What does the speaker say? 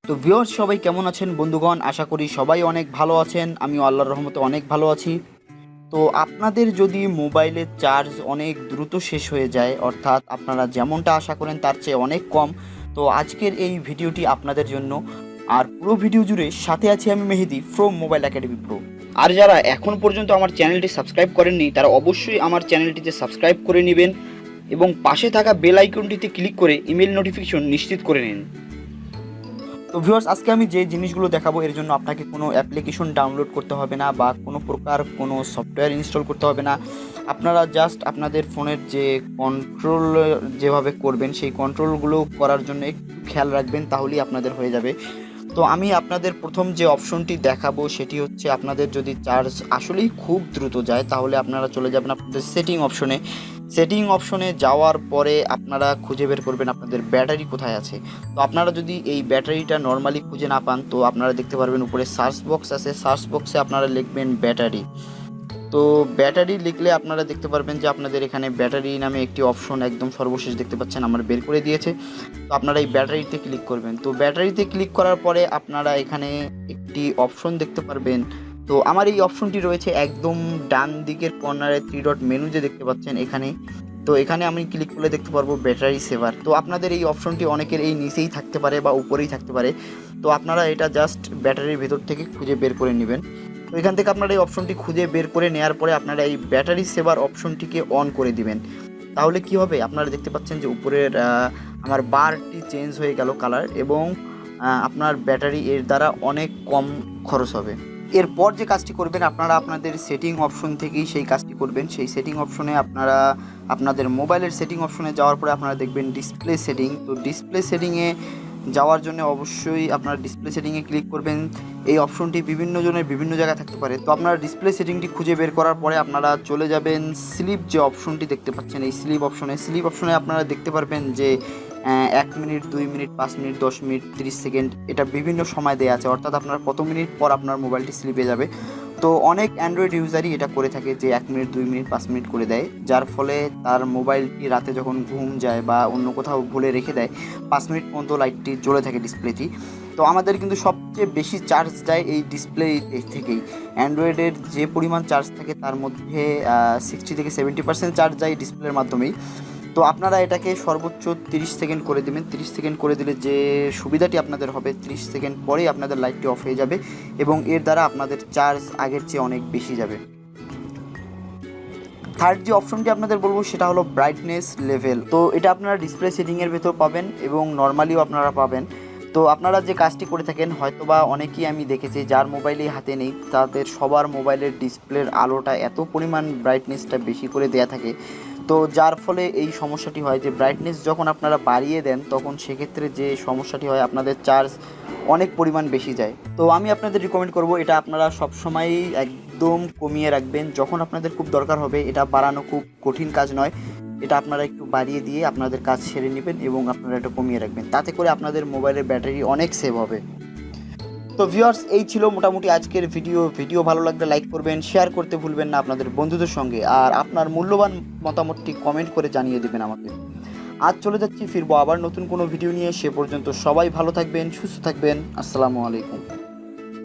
তো ভিউয়ার্স সবাই কেমন আছেন বন্ধুগণ? আশা করি সবাই অনেক ভালো আছেন। আমিও আল্লাহর রহমতে অনেক ভালো আছি। তো আপনাদের যদি মোবাইলের চার্জ অনেক দ্রুত শেষ হয়ে যায়, অর্থাৎ আপনারা যেমনটা আশা করেন তার চেয়ে অনেক কম, তো আজকের এই ভিডিওটি আপনাদের জন্য। আর পুরো ভিডিও জুড়ে সাথে আছি আমি মেহেদি ফ্রম মোবাইল একাডেমি প্রো। আর যারা এখন পর্যন্ত আমার চ্যানেলটি সাবস্ক্রাইব করেননি তারা অবশ্যই আমার চ্যানেলটিতে সাবস্ক্রাইব করে নেবেন এবং পাশে থাকা বেল আইকনটিতে ক্লিক করে ইমেল নোটিফিকেশন নিশ্চিত করে নিন। তো ভিউয়ার্স আজকে আমি যে জিনিসগুলো দেখাবো এর জন্য আপনাকে কোনো অ্যাপ্লিকেশন ডাউনলোড করতে হবে না বা কোনো প্রকার কোনো সফটওয়্যার ইনস্টল করতে হবে না। আপনারা জাস্ট আপনাদের ফোনের যে কন্ট্রোল যেভাবে করবেন সেই কন্ট্রোলগুলো করার জন্য একটু খেয়াল রাখবেন, তাহলেই আপনাদের হয়ে যাবে। তো আমি আপনাদের প্রথম যে অপশনটি দেখাবো সেটি হচ্ছে, আপনাদের যদি চার্জ আসলেই খুব দ্রুত যায় তাহলে আপনারা চলে যাবেন আপনাদের সেটিং অপশনে। সেটিং অপশনে যাওয়ার পরে আপনারা খুঁজে বের করবেন আপনাদের ব্যাটারি কোথায় আছে। তো আপনারা যদি এই ব্যাটারিটা নর্মালি খুঁজে না পান তো আপনারা দেখতে পারবেন উপরে সার্চ বক্স আছে, সার্চ বক্সে আপনারা লিখবেন ব্যাটারি। তো ব্যাটারি লিখলে আপনারা দেখতে পারবেন যে আপনাদের এখানে ব্যাটারি নামে একটি অপশন একদম সর্বশেষ দেখতে পাচ্ছেন আমার বের করে দিয়েছে। তো আপনারা এই ব্যাটারিতে ক্লিক করবেন। তো ব্যাটারিতে ক্লিক করার পরে আপনারা এখানে একটি অপশন দেখতে পারবেন। তো আমার এই অপশনটি রয়েছে একদম ডান দিকের কর্নারে 3 ডট মেনু যে দেখতে পাচ্ছেন এখানে। তো এখানে আমি ক্লিক করলে দেখতে পারবো ব্যাটারি সেভার। তো আপনাদের এই অপশনটি অনেকের এই নিচেই থাকতে পারে বা উপরেই থাকতে পারে। তো আপনারা এটা জাস্ট ব্যাটারির ভেতর থেকে খুঁজে বের করে নেবেন। তো এখান থেকে আপনারা এই অপশনটি খুঁজে বের করে নেওয়ার পরে আপনারা এই ব্যাটারি সেভার অপশনটিকে অন করে দিবেন। তাহলে কি হবে, আপনারা দেখতে পাচ্ছেন যে উপরের আমার বারটি চেঞ্জ হয়ে গেল কালার, এবং আপনার ব্যাটারি এর দ্বারা অনেক কম খরচ হবে। এরপর যে কাজটি করবেন আপনারা আপনাদের সেটিং অপশন থেকেই সেই কাজটি করবেন। সেই সেটিং অপশনে আপনারা আপনাদের মোবাইলের সেটিং অপশনে যাওয়ার পরে আপনারা দেখবেন ডিসপ্লে সেটিং। তো ডিসপ্লে সেটিংয়ে যাওয়ার জন্য অবশ্যই আপনারা ডিসপ্লে সেটিংয়ে ক্লিক করবেন। এই অপশনটি বিভিন্ন জনের বিভিন্ন জায়গায় থাকতে পারে। তো আপনারা ডিসপ্লে সেটিংটি খুঁজে বের করার পরে আপনারা চলে যাবেন স্লিপ যে অপশনটি দেখতে পাচ্ছেন এই স্লিপ অপশনে। স্লিপ অপশনে আপনারা দেখতে পারবেন যে 1 minute, 2 minute, 5 minute, 10 minute, 30 second, এটা বিভিন্ন সময় দেওয়া আছে, অর্থাৎ আপনার কত মিনিট পর আপনার মোবাইলটি স্লিপে যাবে। তো অনেক অ্যান্ড্রয়েড ইউজারই এটা করে থাকে যে 1 মিনিট, 2 মিনিট, 5 মিনিট করে দেয়, যার ফলে তার মোবাইলটি রাতে যখন ঘুম যায় বা অন্য কোথাও ভুলে রেখে দেয় 5 মিনিট পর্যন্ত লাইটটি জ্বলে থাকে ডিসপ্লেটি। তো আমাদের কিন্তু সবচেয়ে বেশি চার্জ দেয় এই ডিসপ্লে থেকেই। অ্যান্ড্রয়েডের যে পরিমাণ চার্জ থাকে তার মধ্যে 60 থেকে 70% চার্জ যায় ডিসপ্লের মাধ্যমেই। তো আপনারা এটাকে সর্বোচ্চ 30 সেকেন্ড করে দেবেন। 30 সেকেন্ড করে দিলে যে সুবিধাটি আপনাদের হবে, 30 সেকেন্ড পরেই আপনাদের লাইটটি অফ হয়ে যাবে এবং এর দ্বারা আপনাদের চার্জ আগের চেয়ে অনেক বেশি যাবে। থার্ড যে অপশনটি আপনাদের বলবো সেটা হলো ব্রাইটনেস লেভেল। তো এটা আপনারা ডিসপ্লে সেটিংয়ের ভেতর পাবেন এবং নর্মালিও আপনারা পাবেন। তো আপনারা যে কাজটি করে থাকেন, হয়তোবা অনেকেই আমি দেখেছি যার মোবাইলেই হাতে নেই তাদের সবার মোবাইলের ডিসপ্লের আলোটা এত পরিমাণ ব্রাইটনেসটা বেশি করে দেয়া থাকে, তো যার ফলে এই সমস্যাটি হয় যে ব্রাইটনেস যখন আপনারা বাড়িয়ে দেন তখন সেক্ষেত্রে যে সমস্যাটি হয় আপনাদের চার্জ অনেক পরিমাণ বেশি যায়। তো আমি আপনাদের রিকমেন্ড করব এটা আপনারা সবসময়ই একদম কমিয়ে রাখবেন। যখন আপনাদের খুব দরকার হবে, এটা বাড়ানো খুব কঠিন কাজ নয়, এটা আপনারা একটু বাড়িয়ে দিয়ে আপনাদের কাজ সেরে নেবেন এবং আপনারা এটা কমিয়ে রাখবেন, তাতে করে আপনাদের মোবাইলের ব্যাটারি অনেক সেভ হবে। তো ভিউয়ার্স এই ছিল মোটামুটি আজকের ভিডিও ভালো লাগলে লাইক করবেন, শেয়ার করতে ভুলবেন না আপনাদের বন্ধুদের সঙ্গে, আর আপনার মূল্যবান মতামতটি কমেন্ট করে জানিয়ে দেবেন আমাকে। আজ চলে যাচ্ছি, ফিরবো আবার নতুন কোনো ভিডিও নিয়ে। সে পর্যন্ত সবাই ভালো থাকবেন, সুস্থ থাকবেন। আসসালামু আলাইকুম।